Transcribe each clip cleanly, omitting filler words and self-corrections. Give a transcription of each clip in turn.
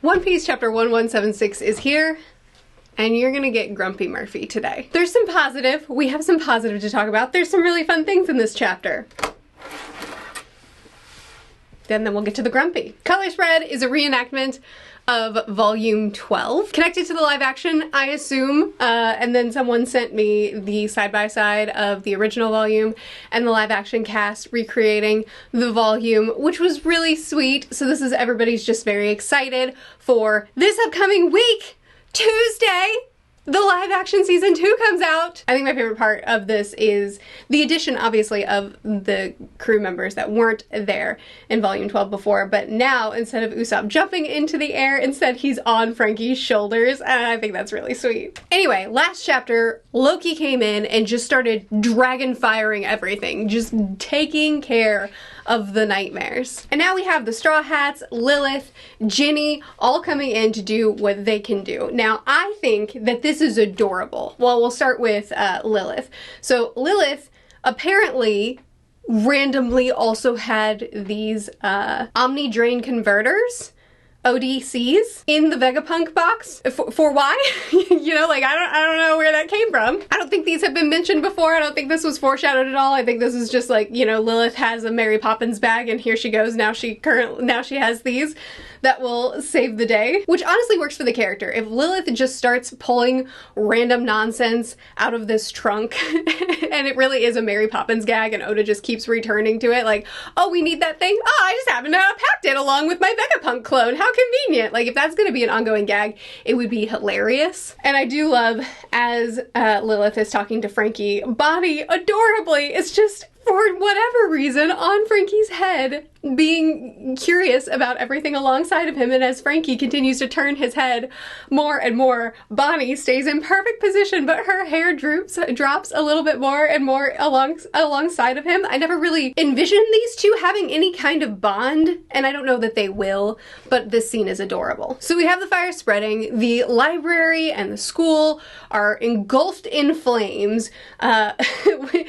One Piece chapter 1176 is here, and you're gonna get Grumpy Murphy today. There's some positive. We have some positive to talk about. There's some really fun things in this chapter. Then we'll get to the Grumpy. Color Spread is a reenactment of volume 12, connected to the live action, I assume, and then someone sent me the side-by-side of the original volume and the live action cast recreating the volume, which was really sweet. So this is, everybody's just very excited for this upcoming week, Tuesday. The live action season 2 comes out. I think my favorite part of this is the addition, obviously, of the crew members that weren't there in volume 12 before, but now instead of Usopp jumping into the air, instead he's on Frankie's shoulders, and I think that's really sweet. Anyway, last chapter, Loki came in and just started dragon firing everything, just taking care of the nightmares. And now we have the Straw Hats, Lilith, Ginny, all coming in to do what they can do. Now, I think that this is adorable. Well, we'll start with Lilith. So Lilith apparently randomly also had these Omni Drain Converters, ODCs, in the Vegapunk box. For why? You know, like, I don't know where that came from. I don't think these have been mentioned before. I don't think this was foreshadowed at all. I think this is just like, you know, Lilith has a Mary Poppins bag and here she goes. Now she has these that will save the day, which honestly works for the character. If Lilith just starts pulling random nonsense out of this trunk and it really is a Mary Poppins gag and Oda just keeps returning to it like, oh, we need that thing? Oh, I just happen to have packed it along with my Vegapunk clone. How convenient. Like, if that's gonna be an ongoing gag, it would be hilarious. And I do love, as Lilith is talking to Frankie, Bonnie adorably is just, for whatever reason, on Frankie's head, being curious about everything alongside of him, and as Frankie continues to turn his head more and more, Bonnie stays in perfect position, but her hair drops a little bit more and more alongside of him. I never really envisioned these two having any kind of bond, and I don't know that they will, but this scene is adorable. So we have the fire spreading, the library and the school are engulfed in flames. Luffy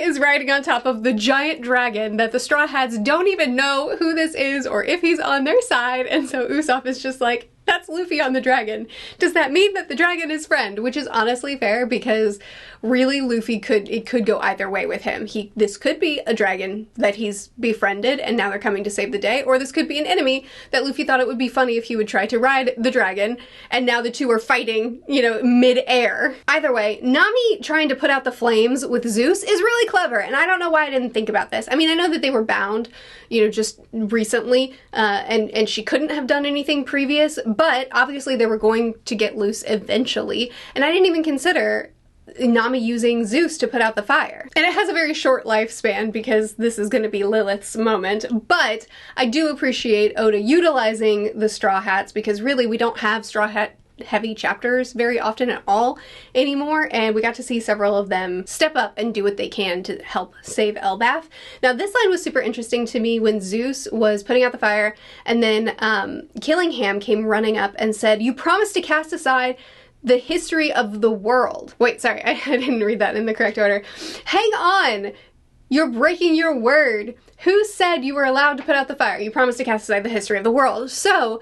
is riding on top of the giant dragon that the Straw Hats don't even know who this is or if he's on their side, and so Usopp is just like, that's Luffy on the dragon. Does that mean that the dragon is friend? Which is honestly fair, because really Luffy could go either way with him. This could be a dragon that he's befriended and now they're coming to save the day, or this could be an enemy that Luffy thought it would be funny if he would try to ride the dragon, and now the two are fighting, you know, mid-air. Either way, Nami trying to put out the flames with Zeus is really clever, and I don't know why I didn't think about this. I mean, I know that they were bound, you know, just recently, and she couldn't have done anything previous, but obviously they were going to get loose eventually, and I didn't even consider Nami using Zeus to put out the fire. And it has a very short lifespan because this is going to be Lilith's moment, but I do appreciate Oda utilizing the Straw Hats, because really we don't have Straw Hat heavy chapters very often at all anymore, and we got to see several of them step up and do what they can to help save Elbaf. Now, this line was super interesting to me when Zeus was putting out the fire, and then Killingham came running up and said, "You promised to cast aside the history of the world." Wait, sorry, I didn't read that in the correct order. Hang on! You're breaking your word. Who said you were allowed to put out the fire? You promised to cast aside the history of the world. So,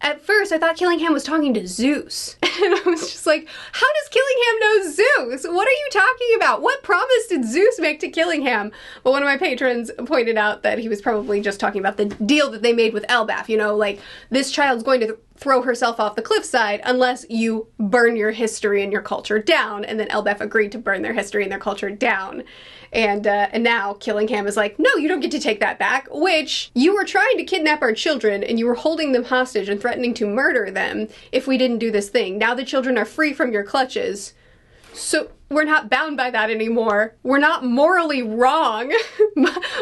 at first, I thought Killingham was talking to Zeus. And I was just like, how does Killingham know Zeus? What are you talking about? What promise did Zeus make to Killingham? Well, one of my patrons pointed out that he was probably just talking about the deal that they made with Elbaf. You know, like, this child's going to throw herself off the cliffside unless you burn your history and your culture down. And then Elbaf agreed to burn their history and their culture down. And now Killingham is like, no, you don't get to take that back, which you were trying to kidnap our children and you were holding them hostage and threatening to murder them if we didn't do this thing. Now the children are free from your clutches. So we're not bound by that anymore. We're not morally wrong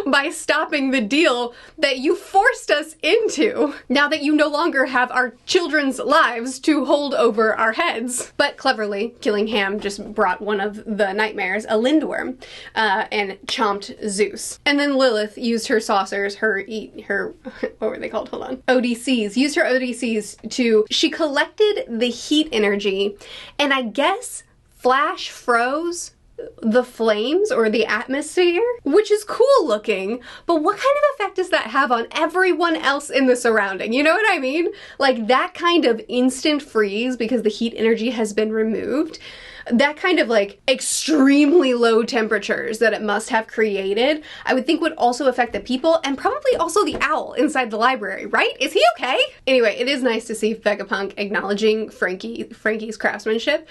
by stopping the deal that you forced us into, now that you no longer have our children's lives to hold over our heads. But cleverly, Killingham just brought one of the nightmares, a lindworm, and chomped Zeus. And then Lilith used her saucers, what were they called? Hold on. ODCs. Used her ODCs she collected the heat energy, and I guess flash froze the flames or the atmosphere, which is cool looking, but what kind of effect does that have on everyone else in the surrounding? You know what I mean? Like that kind of instant freeze because the heat energy has been removed. That kind of like extremely low temperatures that it must have created, I would think would also affect the people and probably also the owl inside the library, right? Is he okay? Anyway, it is nice to see Vegapunk acknowledging Frankie's craftsmanship.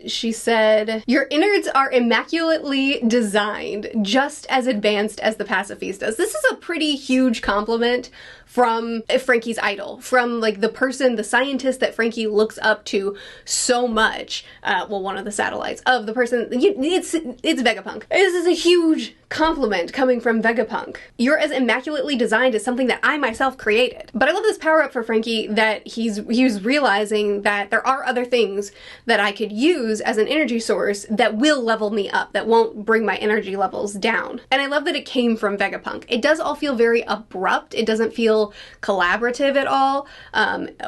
She said, "Your innards are immaculately designed, just as advanced as the pacifistas." This is a pretty huge compliment from Frankie's idol, from like the person, the scientist that Frankie looks up to so much. Well, one of the satellites of the person, it's Vegapunk. This is a huge compliment coming from Vegapunk. You're as immaculately designed as something that I myself created. But I love this power up for Frankie that he's realizing that there are other things that I could use as an energy source that will level me up, that won't bring my energy levels down. And I love that it came from Vegapunk. It does all feel very abrupt. It doesn't feel collaborative at all,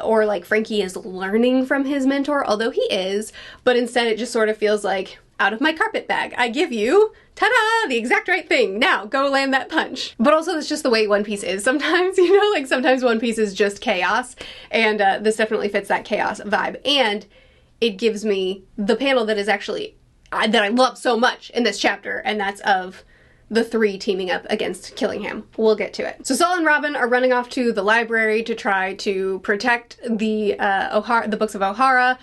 or like Frankie is learning from his mentor, although he is, but instead it just sort of feels like, out of my carpet bag, I give you, ta-da, the exact right thing. Now, go land that punch. But also, that's just the way One Piece is sometimes, you know? Like, sometimes One Piece is just chaos, and this definitely fits that chaos vibe. And it gives me the panel that is actually, that I love so much in this chapter, and that's of the three teaming up against Killingham. We'll get to it. So Saul and Robin are running off to the library to try to protect the books of Ohara.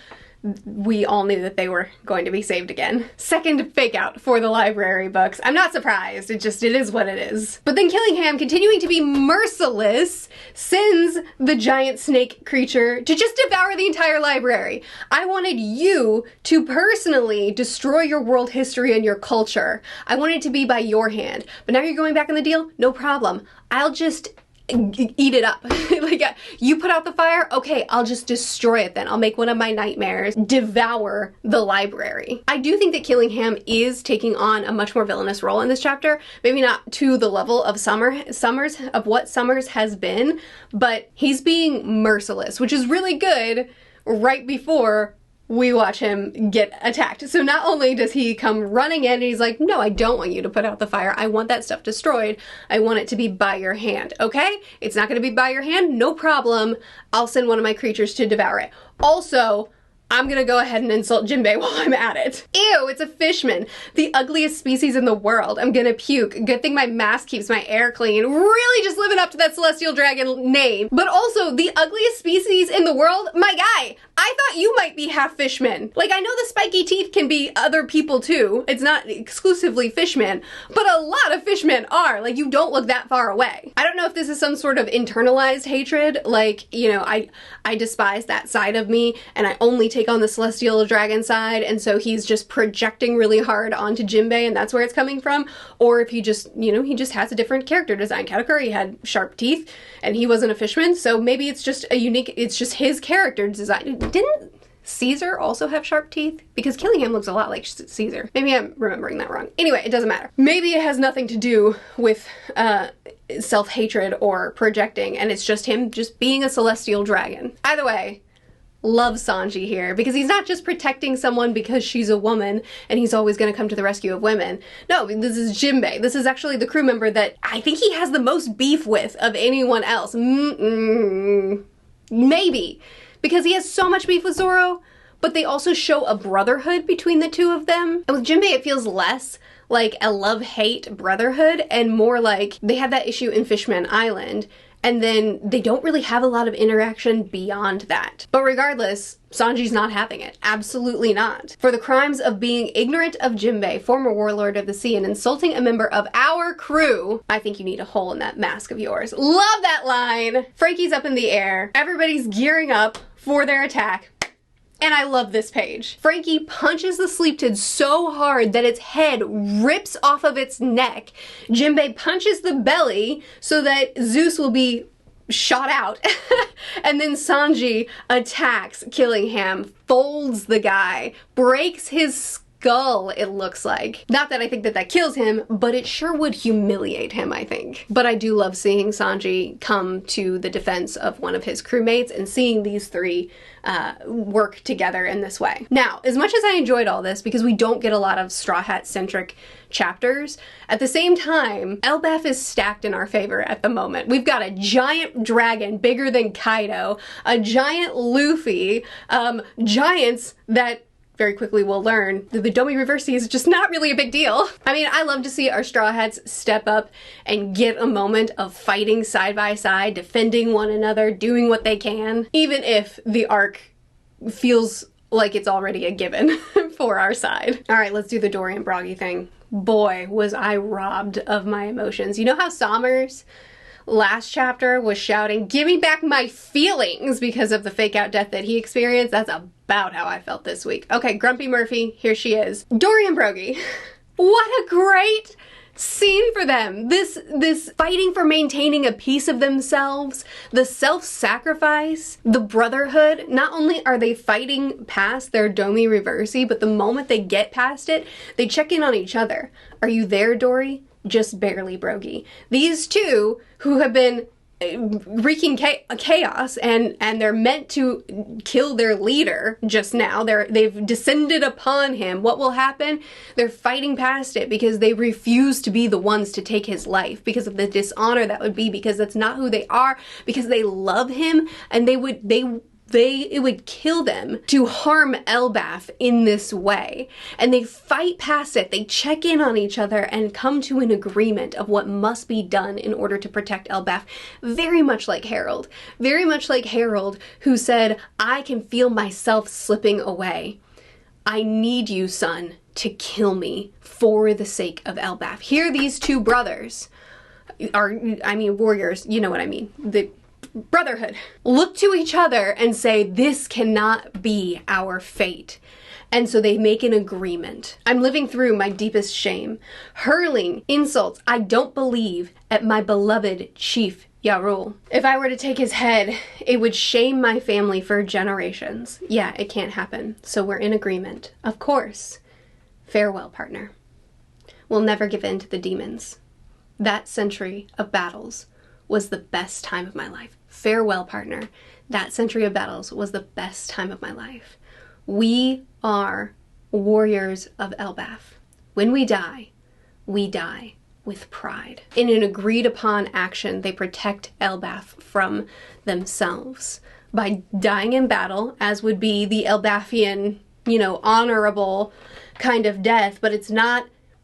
We all knew that they were going to be saved again. Second fake out for the library books. I'm not surprised, it is what it is. But then Killingham, continuing to be merciless, sends the giant snake creature to just devour the entire library. I wanted you to personally destroy your world history and your culture. I wanted it to be by your hand. But now you're going back on the deal? No problem. I'll just eat it up. Like, you put out the fire? Okay, I'll just destroy it then. I'll make one of my nightmares devour the library. I do think that Killingham is taking on a much more villainous role in this chapter. Maybe not to the level of what Summers has been, but he's being merciless, which is really good right before we watch him get attacked. So not only does he come running in and he's like, no, I don't want you to put out the fire. I want that stuff destroyed. I want it to be by your hand. Okay? It's not going to be by your hand. No problem. I'll send one of my creatures to devour it. Also, I'm gonna go ahead and insult Jinbei while I'm at it. Ew, it's a fishman. The ugliest species in the world. I'm gonna puke. Good thing my mask keeps my air clean. Really just living up to that celestial dragon name. But also, the ugliest species in the world? My guy, I thought you might be half fishman. Like, I know the spiky teeth can be other people too. It's not exclusively fishmen, but a lot of fishmen are. Like, you don't look that far away. I don't know if this is some sort of internalized hatred. Like, you know, I despise that side of me and I only take on the celestial dragon side, and so he's just projecting really hard onto Jinbei and that's where it's coming from. Or if he just, you know, he just has a different character design. Katakuri had sharp teeth and he wasn't a fishman, so maybe it's just a unique, it's just his character design. Didn't Caesar also have sharp teeth? Because Killingham looks a lot like Caesar. Maybe I'm remembering that wrong. Anyway, it doesn't matter. Maybe it has nothing to do with self-hatred or projecting, and it's just him just being a celestial dragon. Either way, love Sanji here, because he's not just protecting someone because she's a woman and he's always going to come to the rescue of women. No, this is Jinbei. This is actually the crew member that I think he has the most beef with of anyone else. Maybe. Because he has so much beef with Zoro, but they also show a brotherhood between the two of them. And with Jinbei, it feels less like a love-hate brotherhood and more like they had that issue in Fishman Island, and then they don't really have a lot of interaction beyond that. But regardless, Sanji's not having it. Absolutely not. For the crimes of being ignorant of Jinbei, former warlord of the sea, and insulting a member of our crew, I think you need a hole in that mask of yours. Love that line! Frankie's up in the air. Everybody's gearing up for their attack. And I love this page. Frankie punches the Sleeptid so hard that its head rips off of its neck. Jinbei punches the belly so that Zeus will be shot out. And then Sanji attacks Killingham, folds the guy, breaks his skull, it looks like. Not that I think that that kills him, but it sure would humiliate him, I think. But I do love seeing Sanji come to the defense of one of his crewmates and seeing these three work together in this way. Now, as much as I enjoyed all this, because we don't get a lot of Straw Hat-centric chapters, at the same time, Elbaf is stacked in our favor at the moment. We've got a giant dragon bigger than Kaido, a giant Luffy, giants that very quickly we'll learn that the Domi Reversi is just not really a big deal. I mean, I love to see our Straw Hats step up and get a moment of fighting side by side, defending one another, doing what they can, even if the arc feels like it's already a given for our side. All right, let's do the Dory and Brogy thing. Boy, was I robbed of my emotions. You know how Sommers last chapter was shouting, "Give me back my feelings," because of the fake out death that he experienced? That's about how I felt this week. Okay, Grumpy Murphy, here she is. Dory and Brogy. What a great scene for them. This fighting for maintaining a piece of themselves, the self-sacrifice, the brotherhood. Not only are they fighting past their Domi Reversi, but the moment they get past it, they check in on each other. Are you there, Dory? Just barely, Brogy. These two who have been wreaking chaos and they're meant to kill their leader just now. They've descended upon him. What will happen? They're fighting past it because they refuse to be the ones to take his life, because of the dishonor that would be, because that's not who they are, because they love him and it would kill them to harm Elbaf in this way. And they fight past it. They check in on each other and come to an agreement of what must be done in order to protect Elbaf. Very much like Harold. Very much like Harold, who said, "I can feel myself slipping away. I need you, son, to kill me for the sake of Elbaf." Here these two brothers are, I mean, warriors, you know what I mean. The brotherhood look to each other and say, this cannot be our fate. And so they make an agreement. I'm living through my deepest shame, hurling insults I don't believe at my beloved chief Yarul. If I were to take his head, it would shame my family for generations. Yeah, it can't happen. So we're in agreement. Of course. Farewell, partner. We'll never give in to the demons. That century of battles was the best time of my life. Farewell, partner. That century of battles was the best time of my life. We are warriors of Elbaf. When we die with pride. In an agreed upon action, they protect Elbaf from themselves by dying in battle, as would be the Elbafian, honorable kind of death, but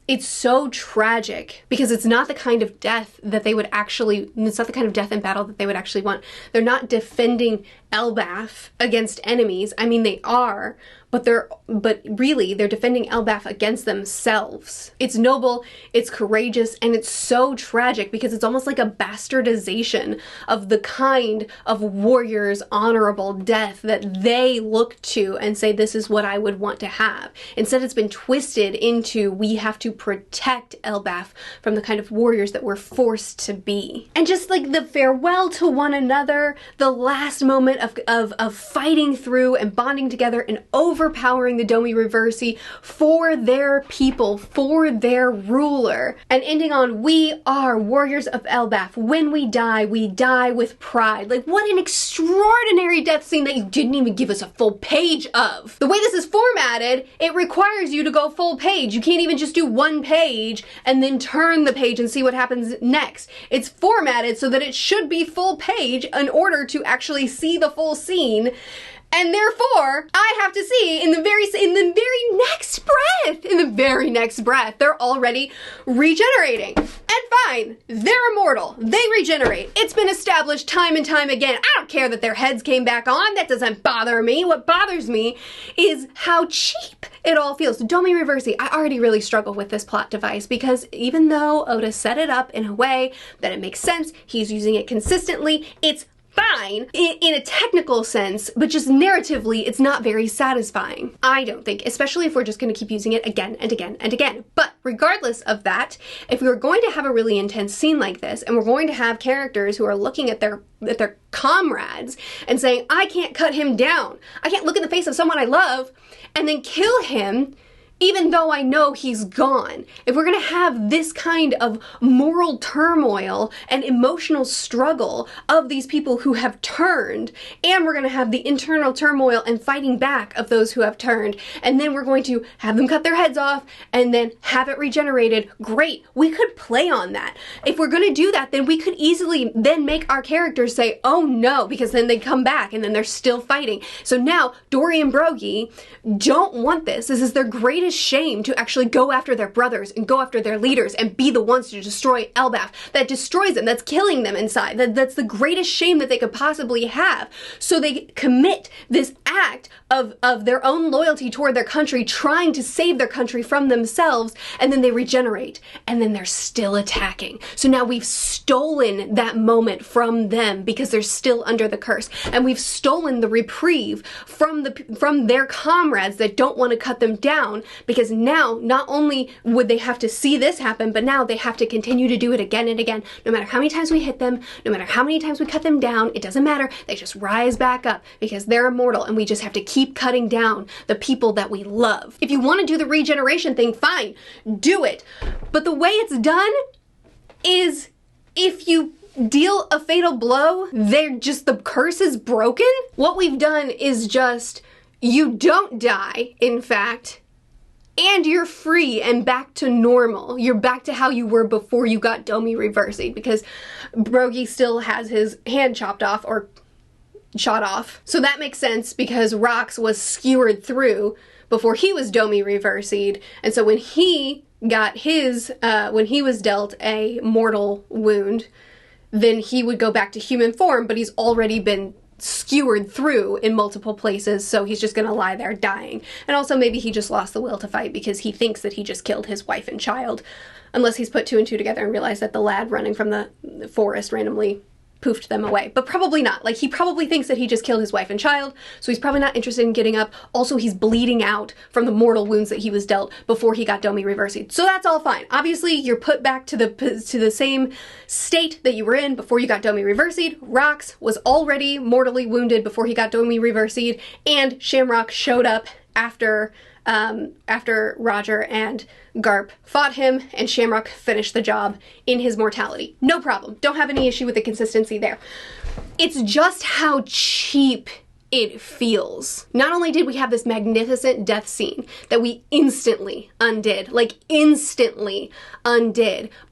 it's so tragic because it's not the kind of death that they would actually, it's not the kind of death in battle that they would actually want. They're not defending Elbaf against enemies. I mean, they are, but really they're defending Elbaf against themselves. It's noble, it's courageous, and it's so tragic because it's almost like a bastardization of the kind of warrior's honorable death that they look to and say, this is what I would want to have. Instead, it's been twisted into, we have to protect Elbaf from the kind of warriors that we're forced to be. And just like the farewell to one another, the last moment of fighting through and bonding together and overpowering the Domi Reversi for their people, for their ruler, and ending on, we are warriors of Elbaf. When we die with pride. Like, what an extraordinary death scene that you didn't even give us a full page of. The way this is formatted, it requires you to go full page. You can't even just do one page and then turn the page and see what happens next. It's formatted so that it should be full page in order to actually see the full scene. And therefore, I have to see in the very next breath, they're already regenerating. And fine, they're immortal. They regenerate. It's been established time and time again. I don't care that their heads came back on. That doesn't bother me. What bothers me is how cheap it all feels. Domi Reversi, I already really struggle with this plot device because even though Oda set it up in a way that it makes sense, he's using it consistently, it's fine in a technical sense, but just narratively, it's not very satisfying. I don't think, especially if we're just going to keep using it again and again and again. But regardless of that, if we were going to have a really intense scene like this, and we're going to have characters who are looking at their comrades and saying, I can't cut him down. I can't look in the face of someone I love and then kill him even though I know he's gone. If we're gonna have this kind of moral turmoil and emotional struggle of these people who have turned, and we're gonna have the internal turmoil and fighting back of those who have turned, and then we're going to have them cut their heads off and then have it regenerated, great, we could play on that. If we're gonna do that, then we could easily then make our characters say, oh no, because then they come back and then they're still fighting. So now Dory and Brogy don't want this. This is their greatest shame, to actually go after their brothers and go after their leaders and be the ones to destroy Elbaf. That destroys them, that's killing them inside. That's the greatest shame that they could possibly have. So they commit this act of their own loyalty toward their country, trying to save their country from themselves, and then they regenerate, and then they're still attacking. So now we've stolen that moment from them because they're still under the curse, and we've stolen the reprieve from their comrades that don't want to cut them down, because now not only would they have to see this happen, but now they have to continue to do it again and again. No matter how many times we hit them, no matter how many times we cut them down, it doesn't matter. They just rise back up because they're immortal, and we just have to keep cutting down the people that we love. If you want to do the regeneration thing, fine, do it. But the way it's done is, if you deal a fatal blow, the curse is broken. What we've done is just, you don't die, in fact, and you're free and back to normal. You're back to how you were before you got Domi reversing, because Brogy still has his hand chopped off or shot off. So that makes sense, because Rox was skewered through before he was Domi reversing, and so when he got his, when he was dealt a mortal wound, then he would go back to human form, but he's already been skewered through in multiple places, so he's just gonna lie there dying. And also maybe he just lost the will to fight because he thinks that he just killed his wife and child, unless he's put two and two together and realized that the lad running from the forest randomly poofed them away. But probably not. Like, he probably thinks that he just killed his wife and child, so he's probably not interested in getting up. Also, he's bleeding out from the mortal wounds that he was dealt before he got Domi reversing. So that's all fine. Obviously, you're put back to the same state that you were in before you got Domi reversing. Rox was already mortally wounded before he got Domi reversing, and Shamrock showed up after Roger and Garp fought him, and Shamrock finished the job in his mortality. No problem. Don't have any issue with the consistency there. It's just how cheap it feels. Not only did we have this magnificent death scene that we instantly undid,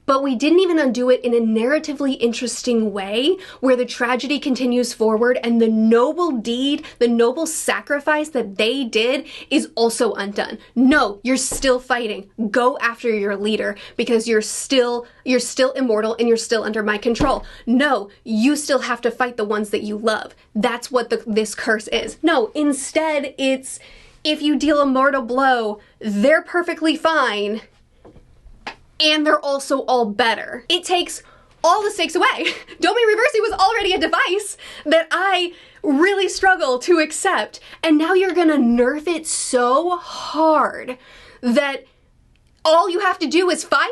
but we didn't even undo it in a narratively interesting way where the tragedy continues forward and the noble deed, the noble sacrifice that they did is also undone. No, you're still fighting. Go after your leader because you're still immortal and you're still under my control. No, you still have to fight the ones that you love. That's what this curse is. No, instead it's, if you deal a mortal blow, they're perfectly fine, and they're also all better. It takes all the stakes away. Domi Reversi was already a device that I really struggle to accept, and now you're gonna nerf it so hard that all you have to do is fight?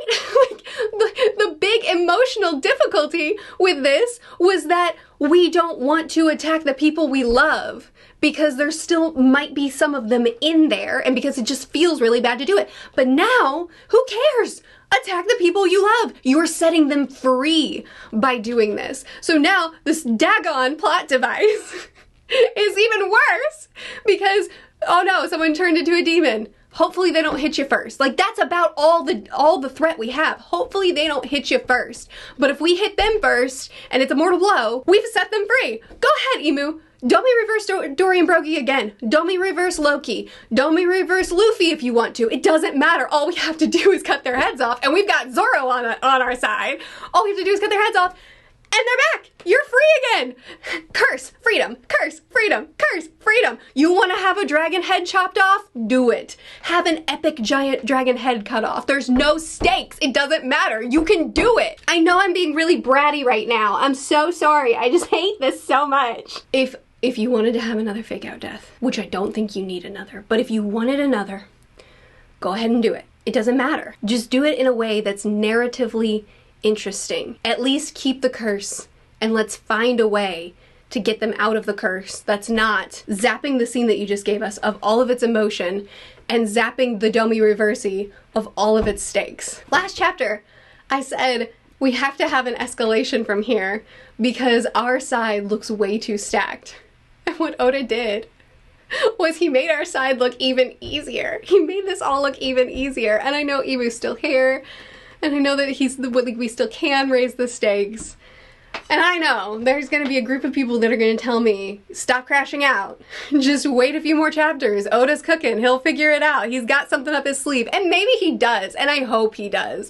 Like, the big emotional difficulty with this was that we don't want to attack the people we love because there still might be some of them in there, and because it just feels really bad to do it. But now, who cares? Attack the people you love. You're setting them free by doing this. So now this daggone plot device is even worse because, oh no, someone turned into a demon. Hopefully they don't hit you first. Like, that's about all the threat we have. Hopefully they don't hit you first. But if we hit them first and it's a mortal blow, we've set them free. Go ahead, Emu. Domi reverse Dory and Brogy again. Domi reverse Loki. Domi reverse Luffy if you want to. It doesn't matter. All we have to do is cut their heads off, and we've got Zoro on our side. All we have to do is cut their heads off, and they're back. You're free again. Curse, freedom, curse, freedom, curse, freedom. You want to have a dragon head chopped off? Do it. Have an epic giant dragon head cut off. There's no stakes. It doesn't matter. You can do it. I know I'm being really bratty right now. I'm so sorry. I just hate this so much. If you wanted to have another fake out death, which I don't think you need another, but if you wanted another, go ahead and do it. It doesn't matter. Just do it in a way that's narratively interesting. At least keep the curse, and let's find a way to get them out of the curse, that's not zapping the scene that you just gave us of all of its emotion and zapping the Domi Reversi of all of its stakes. Last chapter, I said we have to have an escalation from here because our side looks way too stacked. And what Oda did was he made our side look even easier. He made this all look even easier. And I know Ibu's still here, and I know that we still can raise the stakes. And I know there's gonna be a group of people that are gonna tell me, stop crashing out. Just wait a few more chapters. Oda's cooking, he'll figure it out. He's got something up his sleeve. And maybe he does, and I hope he does.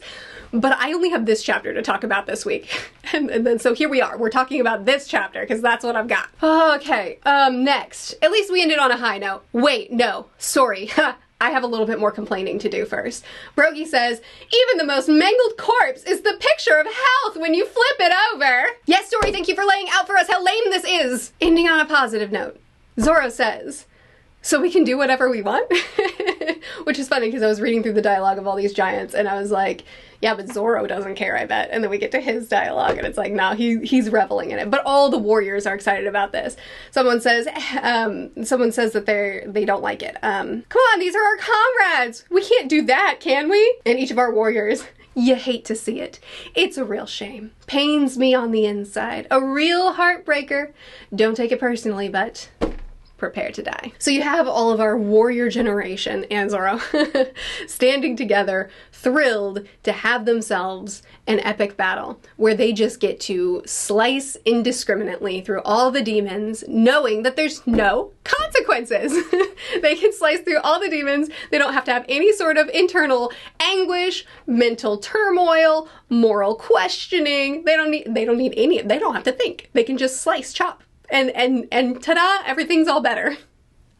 But I only have this chapter to talk about this week. And then so here we are. We're talking about this chapter because that's what I've got. Okay, next. At least we ended on a high note. Wait, no, sorry. I have a little bit more complaining to do first. Brogy says, even the most mangled corpse is the picture of health when you flip it over. Yes, Dory, thank you for laying out for us how lame this is. Ending on a positive note. Zoro says, so we can do whatever we want? Which is funny because I was reading through the dialogue of all these giants and I was like, yeah, but Zoro doesn't care, I bet. And then we get to his dialogue and it's like, no, he's reveling in it. But all the warriors are excited about this. Someone says that they don't like it. Come on, these are our comrades. We can't do that, can we? And each of our warriors, you hate to see it. It's a real shame. Pains me on the inside. A real heartbreaker. Don't take it personally, but prepare to die. So you have all of our warrior generation and Zoro standing together, thrilled to have themselves an epic battle where they just get to slice indiscriminately through all the demons, knowing that there's no consequences. They can slice through all the demons. They don't have to have any sort of internal anguish, mental turmoil, moral questioning. They don't need any. They don't have to think. They can just slice, chop. And ta-da, everything's all better.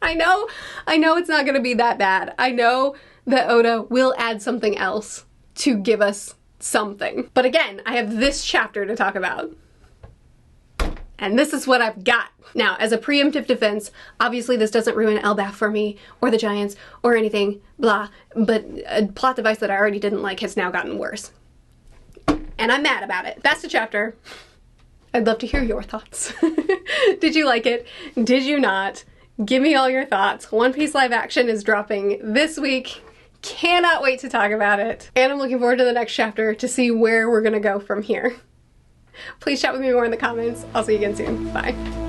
I know it's not gonna be that bad. I know that Oda will add something else to give us something. But again, I have this chapter to talk about. And this is what I've got. Now, as a preemptive defense, obviously this doesn't ruin Elbaf for me, or the Giants, or anything, blah, but a plot device that I already didn't like has now gotten worse. And I'm mad about it. That's the chapter. I'd love to hear your thoughts. Did you like it? Did you not? Give me all your thoughts. One Piece live action is dropping this week. Cannot wait to talk about it. And I'm looking forward to the next chapter to see where we're gonna go from here. Please chat with me more in the comments. I'll see you again soon. Bye.